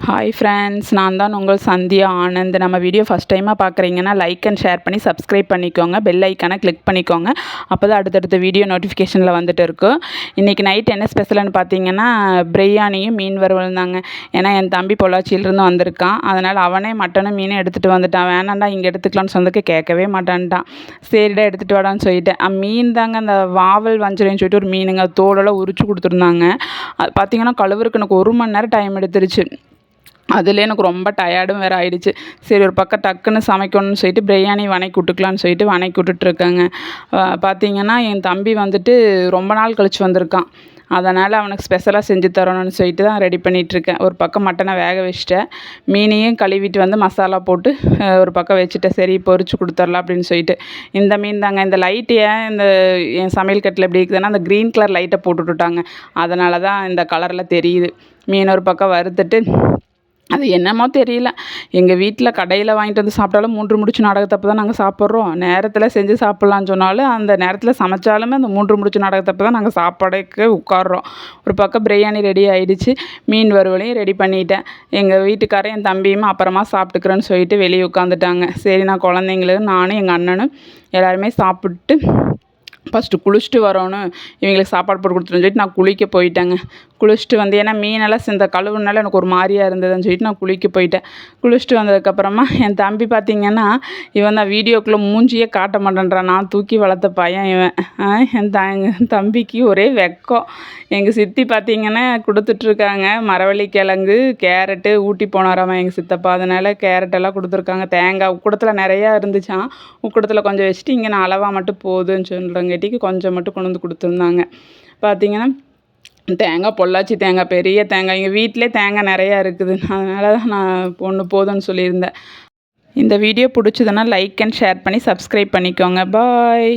Hi friends, நான் தான் உங்கள் சந்தியா ஆனந்த். நம்ம வீடியோ ஃபஸ்ட் டைமாக பார்க்குறீங்கன்னா லைக் அண்ட் ஷேர் பண்ணி சப்ஸ்கிரைப் பண்ணிக்கோங்க. பெல் ஐக்கானை கிளிக் பண்ணிக்கோங்க. அப்போ தான் அடுத்தடுத்த வீடியோ நோட்டிஃபிகேஷனில் வந்துட்டு இருக்கும். இன்றைக்கி நைட் என்ன ஸ்பெஷல்னு பார்த்தீங்கன்னா பிரியாணியும் மீன் வறுவலும் தாங்க. ஏன்னா என் தம்பி பொள்ளாச்சியிலேருந்து வந்திருக்கான். அதனால் அவனே மட்டனும் மீனும் எடுத்துகிட்டு வந்துட்டான். வேணாண்டா இங்கே எடுத்துக்கலான்னு சொன்னதுக்கு கேட்கவே மாட்டான்ட்டான். சரிடா எடுத்துகிட்டு வாடான்னு சொல்லிட்டேன். மீன் தாங்க அந்த வாவல் வஞ்சரைன்னு சொல்லிட்டு ஒரு மீனுங்க தோலெல்லாம் உரிச்சு கொடுத்துருந்தாங்க. அது பார்த்திங்கன்னா கழுவுறதுக்கு எனக்கு 1 மணி நேரம் டைம் எடுத்துருச்சு. அதில் எனக்கு ரொம்ப டயர்டும் வேறு ஆகிடுச்சு. சரி ஒரு பக்கம் டக்குன்னு சமைக்கணும்னு சொல்லிட்டு பிரியாணி வணக்கி விட்டுக்கலான்னு சொல்லிட்டு வணக்கி விட்டுட்ருக்கேங்க. பார்த்திங்கன்னா என் தம்பி வந்துட்டு ரொம்ப நாள் கழித்து வந்திருக்கான். அதனால் அவனுக்கு ஸ்பெஷலாக செஞ்சு தரணும்னு சொல்லிட்டு தான் ரெடி பண்ணிகிட்ருக்கேன். ஒரு பக்கம் மட்டனை வேக வச்சிட்டேன். மீனையும் கழுவிட்டு வந்து மசாலா போட்டு ஒரு பக்கம் வச்சுட்டேன். சரி பொரிச்சு கொடுத்துர்லாம் அப்படின்னு சொல்லிட்டு. இந்த மீன் தாங்க. இந்த லைட்டு ஏன் என் சமையல் கட்டில் எப்படி இருக்குதுன்னா அந்த க்ரீன் கலர் லைட்டை போட்டுவிட்டாங்க. அதனால தான் இந்த கலரில் தெரியுது. மீன் ஒரு பக்கம் வறுத்துட்டு அது என்னமோ தெரியல. எங்கள் வீட்டில் கடையில் வாங்கிட்டு வந்து சாப்பிட்டாலும் 3 முடிச்சு நாடகத்தப்போ தான் நாங்கள் சாப்பிட்றோம். நேரத்தில் செஞ்சு சாப்பிட்லான்னு சொன்னாலும் அந்த நேரத்தில் சமைச்சாலுமே அந்த 3 முடிச்சு நாடகத்தப்போ தான் நாங்கள் சாப்பாடுக்கு உட்கார்றோம். ஒரு பக்கம் பிரியாணி ரெடி ஆகிடுச்சு. மீன் வறுவலையும் ரெடி பண்ணிட்டேன். எங்கள் வீட்டுக்காரன் என் தம்பியும் அப்புறமா சாப்பிட்டுக்கிறேன்னு சொல்லிட்டு வெளியே உட்காந்துட்டாங்க. சரி நான் குழந்தைங்களுக்கு நானும் எங்கள் அண்ணனும் எல்லாருமே சாப்பிட்டு ஃபஸ்ட்டு குளிச்சுட்டு வரணும், இவங்களுக்கு சாப்பாடு போட்டு கொடுத்துருன்னு சொல்லிட்டு நான் குளிக்க போயிட்டேங்க. குளிச்சுட்டு வந்து ஏன்னா மீனெல்லாம் இந்த கழுவுனால எனக்கு ஒரு மாதிரியாக இருந்ததுன்னு சொல்லிட்டு நான் குளிக்க போயிட்டேன். குளிச்சுட்டு வந்ததுக்கப்புறமா என் தம்பி பார்த்திங்கன்னா இவன் தான் வீடியோக்குள்ளே மூஞ்சியே காட்ட மாட்டேன்றான். நான் தூக்கி வளர்த்த பையன் இவன். என் தம்பிக்கு ஒரே வெக்கம். எங்கள் சித்தி பார்த்திங்கன்னா கொடுத்துட்ருக்காங்க மரவள்ளிக்கிழங்கு, கேரட்டு ஊட்டி போனாராமா எங்கள் சித்தப்பா. அதனால் கேரட்டெல்லாம் கொடுத்துருக்காங்க. தேங்காய் உக்கூடத்தில் நிறையா இருந்துச்சான். உக்கூடத்தில் கொஞ்சம் வச்சுட்டு இங்கே நான் அளவாக மட்டும் போதுன்னு சொல்கிறங்காட்டிக்கு கொஞ்சம் மட்டும் கொண்டு வந்து கொடுத்துருந்தாங்க. பார்த்திங்கன்னா தேங்காய் பொள்ளாச்சி தேங்காய் பெரிய தேங்காய். எங்கள் வீட்டிலே தேங்காய் நிறையா இருக்குது. அதனால தான் நான் ஒன்று போதும்னு சொல்லியிருந்தேன். இந்த வீடியோ பிடிச்சதுன்னா லைக் அண்ட் ஷேர் பண்ணி சப்ஸ்கிரைப் பண்ணிக்கோங்க. பாய்.